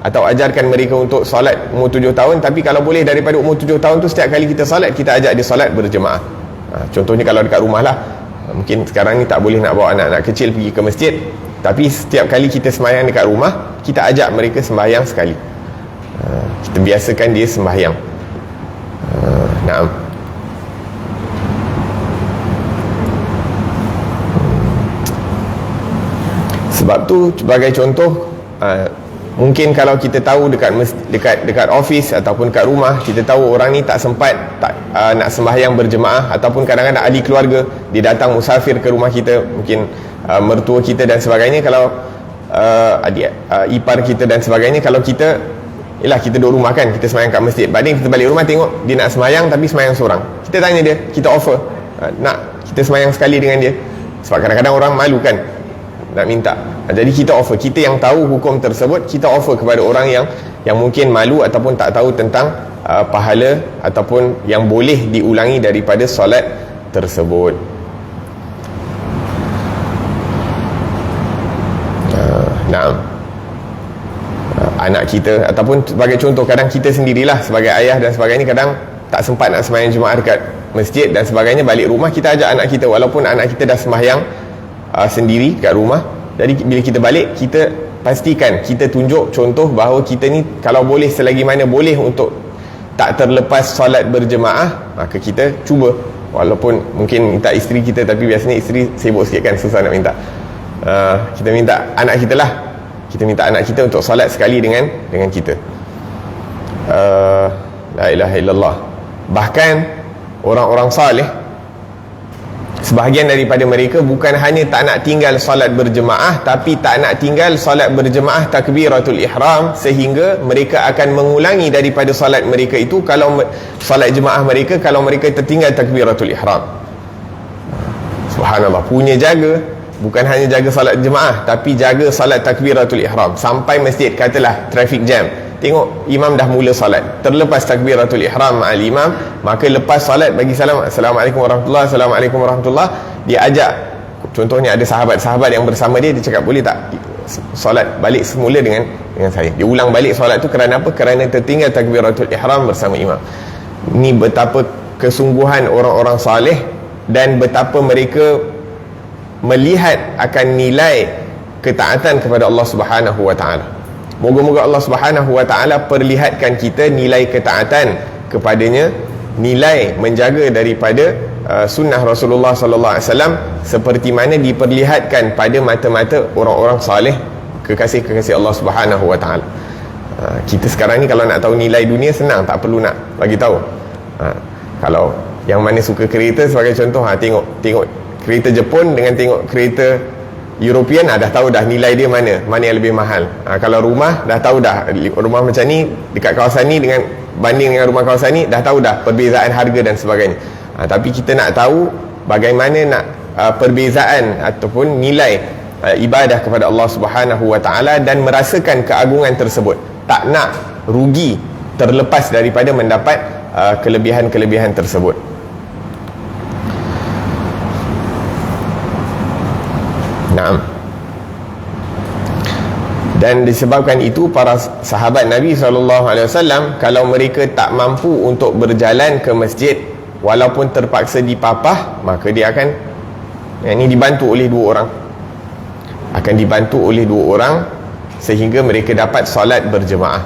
atau ajarkan mereka untuk salat umur 7 tahun, tapi kalau boleh daripada umur 7 tahun tu setiap kali kita salat, kita ajak dia salat berjemaah. Contohnya kalau dekat rumah lah, mungkin sekarang ni tak boleh nak bawa anak-anak kecil pergi ke masjid, tapi setiap kali kita sembahyang dekat rumah, kita ajak mereka sembahyang sekali. Kita biasakan dia sembahyang. Naam. Sebab tu sebagai contoh, mungkin kalau kita tahu dekat office ataupun kat rumah, kita tahu orang ni tak sempat nak sembahyang berjemaah, ataupun kadang-kadang ahli keluarga dia datang musafir ke rumah kita, mungkin mertua kita dan sebagainya, kalau adik ipar kita dan sebagainya, kalau kita kita duduk rumah kan, kita sembahyang kat masjid, badan kita balik rumah tengok dia nak sembahyang tapi sembahyang seorang, kita tanya dia, kita offer nak kita sembahyang sekali dengan dia, sebab kadang-kadang orang malu kan nak minta. Jadi kita offer, kita yang tahu hukum tersebut, kita offer kepada orang yang mungkin malu ataupun tak tahu tentang pahala ataupun yang boleh diulangi daripada solat tersebut. Naam. Anak kita ataupun sebagai contoh, kadang kita sendirilah sebagai ayah dan sebagainya, kadang tak sempat nak sembahyang Jumaat dekat masjid dan sebagainya, balik rumah kita ajak anak kita, walaupun anak kita dah sembahyang sendiri kat rumah. Jadi bila kita balik, kita pastikan, kita tunjuk contoh bahawa kita ni kalau boleh, selagi mana boleh untuk tak terlepas solat berjemaah, maka kita cuba, walaupun mungkin minta isteri kita, tapi biasanya isteri sibuk sikit kan, susah nak minta. Kita minta anak kita lah, kita minta anak kita untuk solat sekali dengan kita. La ilaha illallah. Bahkan orang-orang salih, sebahagian daripada mereka bukan hanya tak nak tinggal solat berjemaah, tapi tak nak tinggal solat berjemaah takbiratul ihram, sehingga mereka akan mengulangi daripada solat mereka itu, kalau solat jemaah mereka, kalau mereka tertinggal takbiratul ihram. Subhanallah, punya jaga, bukan hanya jaga solat jemaah, tapi jaga solat takbiratul ihram. Sampai masjid, katalah traffic jam, tengok imam dah mula solat, terlepas takbiratul ihram ma'al imam, maka lepas solat bagi salam, Assalamualaikum warahmatullahi, Assalamualaikum warahmatullahi, dia ajak, contohnya ada sahabat-sahabat yang bersama dia, dia cakap boleh tak solat balik semula dengan saya. Dia ulang balik solat tu kerana apa? Kerana tertinggal takbiratul ihram bersama imam. Ini betapa kesungguhan orang-orang saleh dan betapa mereka melihat akan nilai ketaatan kepada Allah Subhanahu wa taala. Moga-moga Allah Subhanahu wa taala perlihatkan kita nilai ketaatan kepadanya, nilai menjaga daripada sunnah Rasulullah sallallahu alaihi wasallam, seperti mana diperlihatkan pada mata-mata orang-orang saleh, kekasih-kekasih Allah Subhanahu wa taala. Kita sekarang ni kalau nak tahu nilai dunia senang, tak perlu nak bagi tahu. Kalau yang mana suka kereta sebagai contoh, tengok kereta Jepun dengan tengok kereta European, dah tahu dah nilai dia mana yang lebih mahal. Kalau rumah, dah tahu dah rumah macam ni dekat kawasan ni dengan banding dengan rumah kawasan ni, dah tahu dah perbezaan harga dan sebagainya. Tapi kita nak tahu bagaimana nak perbezaan ataupun nilai ibadah kepada Allah Subhanahu wa taala dan merasakan keagungan tersebut, tak nak rugi terlepas daripada mendapat kelebihan-kelebihan tersebut. Naam. Dan disebabkan itu, para sahabat Nabi SAW, kalau mereka tak mampu untuk berjalan ke masjid walaupun terpaksa dipapah, maka dia akan dibantu oleh dua orang, sehingga mereka dapat solat berjemaah.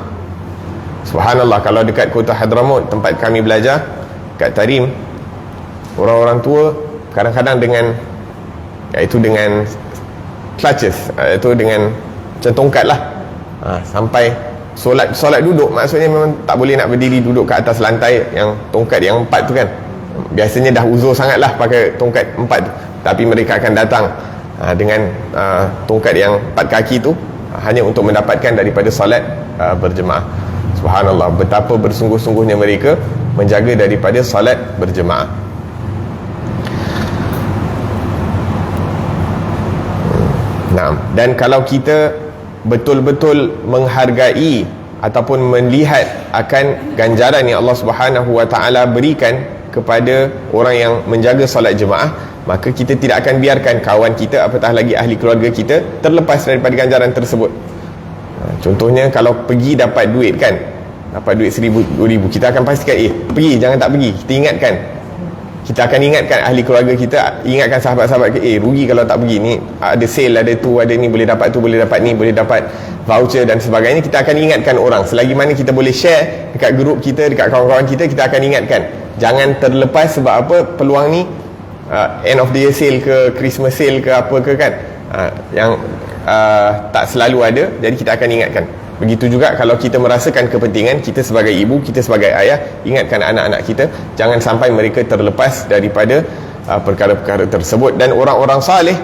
Subhanallah, kalau dekat kota Hadramaut tempat kami belajar kat Tarim, orang-orang tua kadang-kadang dengan clutches, iaitu dengan macam tongkat lah, sampai solat duduk, maksudnya memang tak boleh nak berdiri duduk kat atas lantai yang tongkat yang 4 tu kan, biasanya dah uzur sangat lah pakai tongkat 4 tu, tapi mereka akan datang dengan tongkat yang 4 kaki tu, hanya untuk mendapatkan daripada solat berjemaah. Subhanallah, betapa bersungguh-sungguhnya mereka menjaga daripada solat berjemaah. Nah, dan kalau kita betul-betul menghargai ataupun melihat akan ganjaran yang Allah Subhanahu Wa Taala berikan kepada orang yang menjaga solat jemaah, maka kita tidak akan biarkan kawan kita, apatah lagi ahli keluarga kita, terlepas daripada ganjaran tersebut. Contohnya kalau pergi dapat duit kan, dapat duit 1,000, 2,000, kita akan pastikan pergi, jangan tak pergi. Kita ingatkan, kita akan ingatkan ahli keluarga kita, ingatkan sahabat-sahabat kita, rugi kalau tak pergi, ni ada sale, ada tu, ada ni, boleh dapat tu, boleh dapat ni, boleh dapat voucher dan sebagainya. Kita akan ingatkan orang, selagi mana kita boleh share dekat grup kita, dekat kawan-kawan kita, kita akan ingatkan. Jangan terlepas, sebab apa, peluang ni end of the year sale ke, Christmas sale ke, apa ke kan, yang tak selalu ada. Jadi kita akan ingatkan. Begitu juga kalau kita merasakan kepentingan, kita sebagai ibu, kita sebagai ayah, ingatkan anak-anak kita, jangan sampai mereka terlepas daripada perkara-perkara tersebut. Dan orang-orang saleh,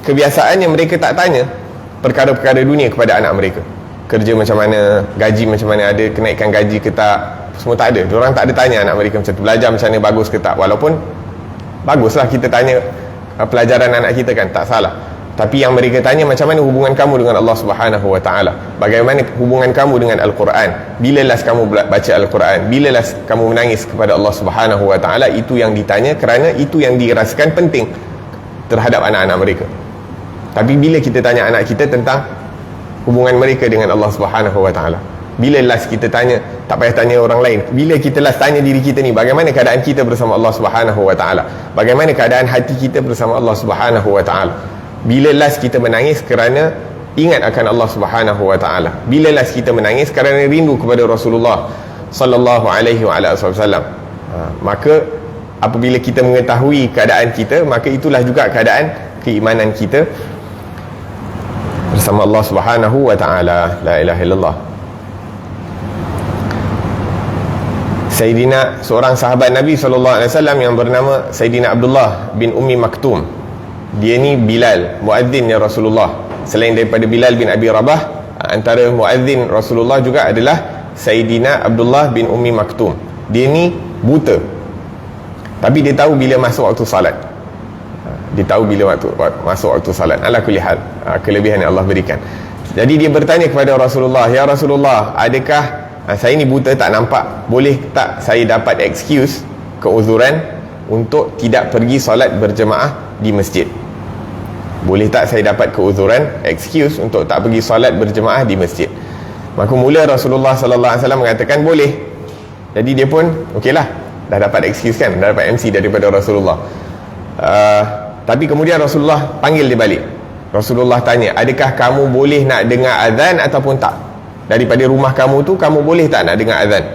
kebiasaannya mereka tak tanya perkara-perkara dunia kepada anak mereka. Kerja macam mana, gaji macam mana, ada kenaikan gaji ke tak, semua tak ada. Diorang tak ada tanya anak mereka macam tu. Belajar macam mana, bagus ke tak. Walaupun baguslah kita tanya pelajaran anak kita kan, tak salah. Tapi yang mereka tanya, macam mana hubungan kamu dengan Allah Subhanahu Wa Taala, bagaimana hubungan kamu dengan Al-Quran, bila last kamu baca Al-Quran, bila last kamu menangis kepada Allah Subhanahu Wa Taala. Itu yang ditanya, kerana itu yang dirasakan penting terhadap anak-anak mereka. Tapi bila kita tanya anak kita tentang hubungan mereka dengan Allah Subhanahu Wa Taala, bila last kita tanya, tak payah tanya orang lain, bila kita last tanya diri kita ni, bagaimana keadaan kita bersama Allah Subhanahu Wa Taala, bagaimana keadaan hati kita bersama Allah Subhanahu Wa Taala. Bila last kita menangis kerana ingat akan Allah Subhanahu Wa Taala, bila last kita menangis kerana rindu kepada Rasulullah sallallahu alaihi wasallam. Maka apabila kita mengetahui keadaan kita, maka itulah juga keadaan keimanan kita bersama Allah Subhanahu Wa Taala. La ilaha illallah. Sayyidina, seorang sahabat Nabi SAW yang bernama Sayyidina Abdullah bin Ummi Maktum, dia ni Bilal, muadzzinnya Rasulullah. Selain daripada Bilal bin Abi Rabah, antara muazzin Rasulullah juga adalah Sayyidina Abdullah bin Ummi Maktum. Dia ni buta, tapi dia tahu bila masuk waktu salat. Dia tahu bila masuk waktu salat. Ala kulli hal, kelebihan yang Allah berikan. Jadi dia bertanya kepada Rasulullah, ya Rasulullah, adakah saya ni buta, tak nampak, boleh tak saya dapat excuse, keuzuran untuk tidak pergi solat berjemaah di masjid? Boleh tak saya dapat keuzuran, excuse untuk tak pergi solat berjemaah di masjid? Maka mula Rasulullah sallallahu alaihi wasallam mengatakan boleh. Jadi dia pun okeylah, dah dapat excuse kan, dah dapat MC daripada Rasulullah. Tapi kemudian Rasulullah panggil dia balik. Rasulullah tanya, adakah kamu boleh nak dengar azan ataupun tak? Daripada rumah kamu tu, kamu boleh tak nak dengar azan?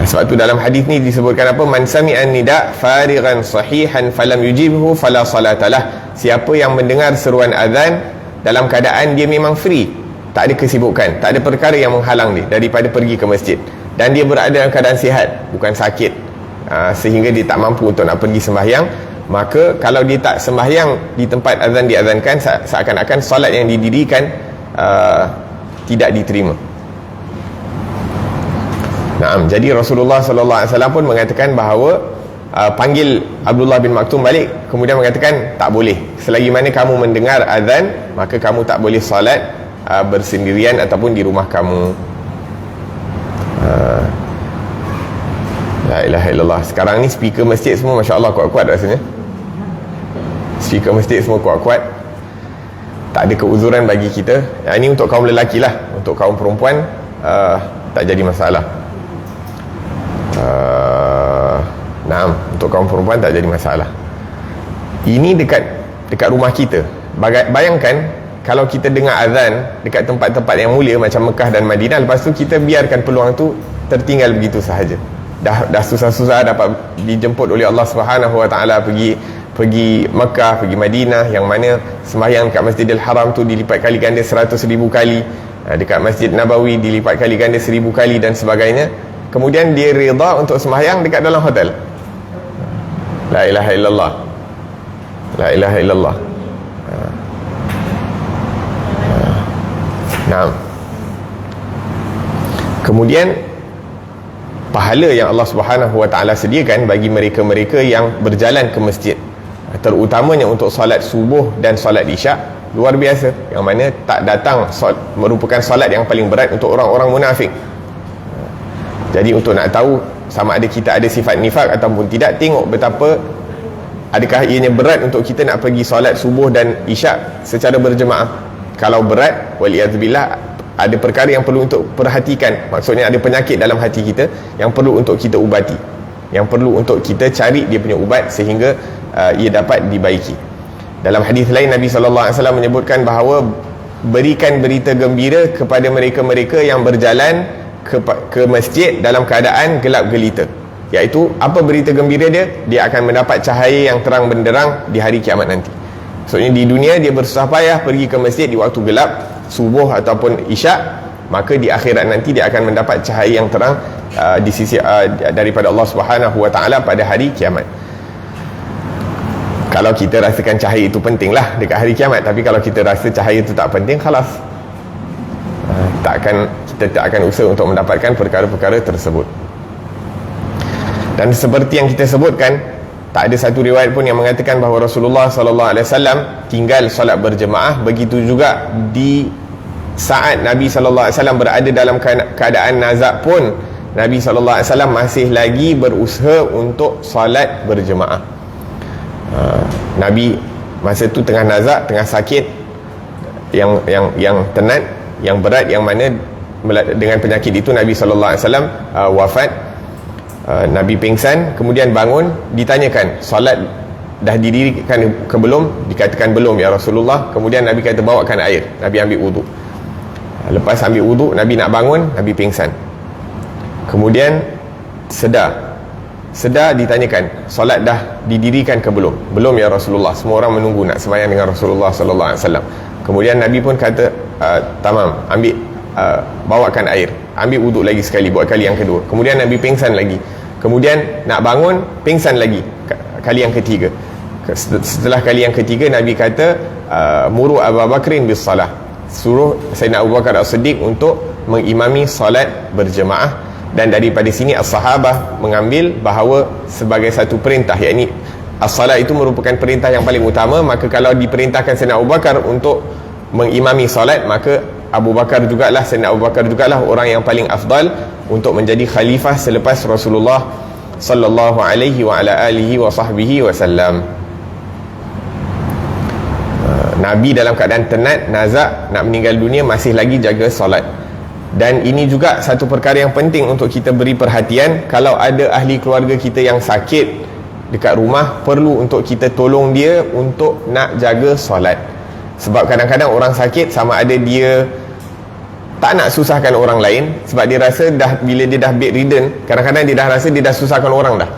Sebab tu dalam hadis ni disebutkan apa? Man sami'an nida' farighan sahihan falam yujibhu fala salatalah. Siapa yang mendengar seruan azan dalam keadaan dia memang free, tak ada kesibukan, tak ada perkara yang menghalang dia daripada pergi ke masjid, dan dia berada dalam keadaan sihat, bukan sakit, sehingga dia tak mampu untuk nak pergi sembahyang, maka kalau dia tak sembahyang di tempat azan diazankan, seakan-akan solat yang didirikan tidak diterima. Naam, jadi Rasulullah sallallahu alaihi wasallam pun mengatakan bahawa panggil Abdullah bin Maktum balik, kemudian mengatakan tak boleh, selagi mana kamu mendengar azan, maka kamu tak boleh solat bersendirian ataupun di rumah kamu. La ilaha illallah. Sekarang ni speaker masjid semua masya-Allah kuat-kuat rasanya. Speaker masjid semua kuat-kuat. Tak ada keuzuran bagi kita. Ini untuk kaum lelaki lah. Untuk kaum perempuan tak jadi masalah. Naam, untuk kaum perempuan tak jadi masalah. Ini dekat rumah kita. Bayangkan kalau kita dengar azan dekat tempat-tempat yang mulia macam Mekah dan Madinah, lepas tu kita biarkan peluang tu tertinggal begitu sahaja. Dah susah-susah dapat dijemput oleh Allah Subhanahu Wa Taala pergi Mekah, pergi Madinah, yang mana sembahyang dekat Masjidil Haram tu dilipat kali ganda 100,000 kali, dekat Masjid Nabawi dilipat kali ganda 1,000 kali dan sebagainya. Kemudian dia reda untuk sembahyang dekat dalam hotel. La ilaha illallah. La ilaha illallah. Nah, kemudian pahala yang Allah Subhanahu Wa Taala sediakan bagi mereka-mereka yang berjalan ke masjid, terutamanya untuk solat subuh dan solat isyak, luar biasa, yang mana tak datang merupakan solat yang paling berat untuk orang-orang munafik. Jadi untuk nak tahu sama ada kita ada sifat nifak ataupun tidak, tengok betapa adakah ianya berat untuk kita nak pergi solat subuh dan isyak secara berjemaah. Kalau berat, waliyadzubillah, ada perkara yang perlu untuk perhatikan, maksudnya ada penyakit dalam hati kita yang perlu untuk kita ubati, yang perlu untuk kita cari dia punya ubat sehingga ia dapat dibaiki. Dalam hadis lain Nabi SAW menyebutkan bahawa berikan berita gembira kepada mereka-mereka yang berjalan ke masjid dalam keadaan gelap gelita, iaitu apa berita gembira dia? Dia akan mendapat cahaya yang terang benderang di hari kiamat nanti. Maksudnya di dunia dia bersusah payah pergi ke masjid di waktu gelap, subuh ataupun isyak, maka di akhirat nanti dia akan mendapat cahaya yang terang di sisi daripada Allah Subhanahu Wa Taala pada hari kiamat. Kalau kita rasakan cahaya itu pentinglah dekat hari kiamat, tapi kalau kita rasa cahaya itu tak penting, khalas, kita tak akan usaha untuk mendapatkan perkara-perkara tersebut. Dan seperti yang kita sebutkan, tak ada satu riwayat pun yang mengatakan bahawa Rasulullah SAW tinggal solat berjemaah. Begitu juga di saat Nabi SAW berada dalam keadaan nazak pun, Nabi SAW masih lagi berusaha untuk solat berjemaah. Nabi masa tu tengah nazak, tengah sakit yang tenat, yang berat, yang mana dengan penyakit itu Nabi SAW wafat. Nabi pingsan, kemudian bangun, ditanyakan solat dah didirikan ke belum? Dikatakan belum ya Rasulullah. Kemudian Nabi kata bawakan air. Nabi ambil wuduk. Lepas ambil wuduk, Nabi nak bangun, Nabi pingsan. Kemudian sedar, ditanyakan solat dah didirikan ke belum? Belum ya Rasulullah. Semua orang menunggu nak sembahyang dengan Rasulullah SAW. Kemudian Nabi pun kata tamam, ambil bawakan air, ambil wuduk lagi sekali buat kali yang kedua. Kemudian Nabi pingsan lagi. Kemudian nak bangun, pingsan lagi kali yang ketiga. Setelah kali yang ketiga, Nabi kata muru Abu Bakrin bis salah, suruh Sayyidina Abu Bakar As-Siddiq untuk mengimami solat berjemaah. Dan daripada sini as-sahabah mengambil bahawa sebagai satu perintah, yakni as-salat itu merupakan perintah yang paling utama. Maka kalau diperintahkan Sayyidina Abu Bakar untuk mengimami solat, maka Sayyidina Abu Bakar jugalah orang yang paling afdal untuk menjadi khalifah selepas Rasulullah sallallahu alaihi wa ala alihi wa sahbihi wasallam. Nabi dalam keadaan tenat, nazak, nak meninggal dunia, masih lagi jaga solat. Dan ini juga satu perkara yang penting untuk kita beri perhatian. Kalau ada ahli keluarga kita yang sakit dekat rumah, perlu untuk kita tolong dia untuk nak jaga solat. Sebab kadang-kadang orang sakit, sama ada dia tak nak susahkan orang lain, sebab dia rasa dah, bila dia dah bedridden, kadang-kadang dia dah rasa dia dah susahkan orang dah,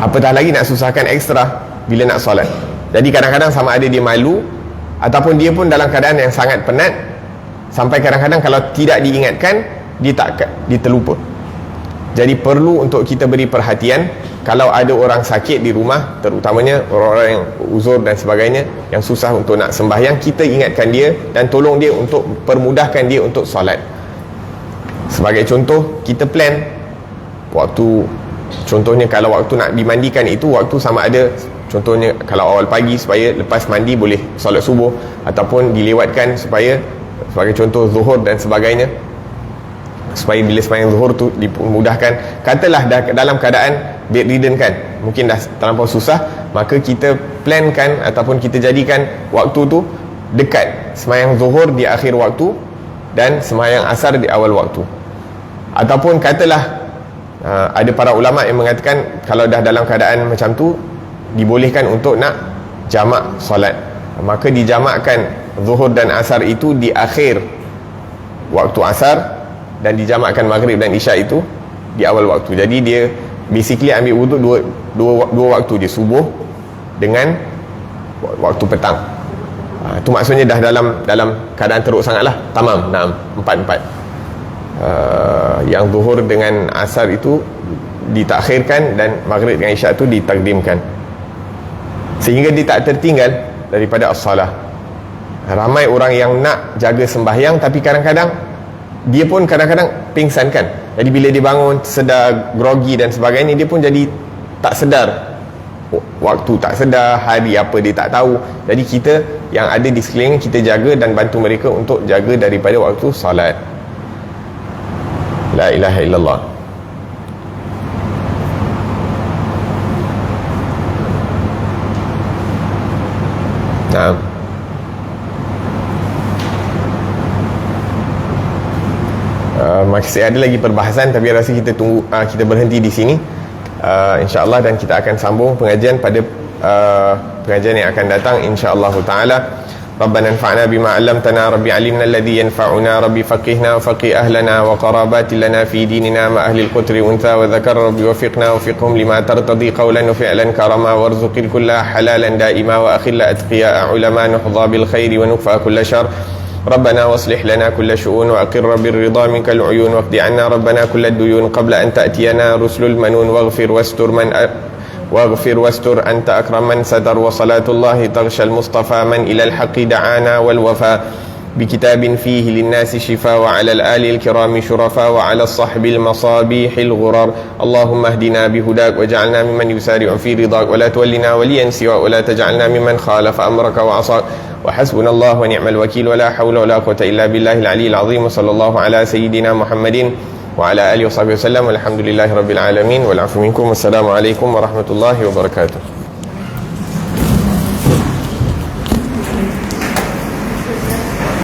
apatah lagi nak susahkan ekstra bila nak solat. Jadi kadang-kadang sama ada dia malu, ataupun dia pun dalam keadaan yang sangat penat, sampai kadang-kadang kalau tidak diingatkan, dia terlupa. Jadi perlu untuk kita beri perhatian. Kalau ada orang sakit di rumah, terutamanya orang-orang yang uzur dan sebagainya, yang susah untuk nak sembahyang, kita ingatkan dia dan tolong dia untuk permudahkan dia untuk solat. Sebagai contoh, kita plan waktu, contohnya kalau waktu nak dimandikan itu, waktu sama ada, contohnya kalau awal pagi supaya lepas mandi boleh solat subuh, ataupun dilewatkan supaya, sebagai contoh zuhur dan sebagainya, supaya bila sembahyang zuhur tu dimudahkan. Katalah dalam keadaan bedridden kan, mungkin dah terlampau susah, maka kita plankan ataupun kita jadikan waktu tu dekat, sembahyang zuhur di akhir waktu dan sembahyang asar di awal waktu. Ataupun katalah ada para ulama yang mengatakan kalau dah dalam keadaan macam tu, dibolehkan untuk nak jamak solat, maka dijamakkan zuhur dan asar itu di akhir waktu asar, dan dijamakkan maghrib dan isyak itu di awal waktu. Jadi dia basically ambil wuduk dua waktu dia, subuh dengan waktu petang. Itu maksudnya dah dalam keadaan teruk sangatlah. Tamam, 4 yang zuhur dengan asar itu ditakhirkan dan maghrib dengan isyak itu ditakdimkan, sehingga dia tak tertinggal daripada as-salah. Ramai orang yang nak jaga sembahyang, tapi kadang-kadang dia pun kadang-kadang pingsan kan. Jadi bila dia bangun sedar grogi dan sebagainya, dia pun jadi tak sedar waktu, tak sedar hari apa dia tak tahu. Jadi kita yang ada di sekeliling kita jaga dan bantu mereka untuk jaga daripada waktu salat. La ilaha illallah. Nah, masih ada lagi perbahasan, tapi rasa kita tunggu, kita berhenti di sini, insya-Allah, dan kita akan sambung pengajian pada pengajian yang akan datang insya-Allah taala. Rabbana anfa'na bima 'allamtana, rabbi 'allimna alladhi yanfa'una, rabbi faqihna wa faqih ahlana wa qarabati lana fi dinina ma ahli al-qutri untha wa dhakar, rabbi wafiqna wa fiqhum lima tartadi qawlan wa fi'lan karama warzuqil kulla halalan daima wa akhilla atqiya ulama nuhdha bil khairi wa nukfa kulla shar. ربنا واصلح لنا كل شؤون وأقر بالرضا منك العيون واقض عنا ربنا كل الديون قبل أن تأتينا رسل المنون واغفر واستر أنت أكرم من ستر وصلاة الله تغشى المصطفى من إلى الحق دعانا والوفاء بكتاب فيه للناس شفاء وعلى الآل الكرام شرفاء وعلى الصحب المصابيح الغرار اللهم اهدنا بهداك وجعلنا ممن يسارع في رضاك ولا تولنا وليا سواك ولا تجعلنا ممن خالف أمرك وعصاك وحسبنا الله ونعم الوكيل ولا حول ولا قوة إلا بالله العلي العظيم وصلى الله على سيدنا محمد وعلى آله وصحبه وسلم والحمد لله رب العالمين والعفو منكم والسلام عليكم ورحمة الله وبركاته.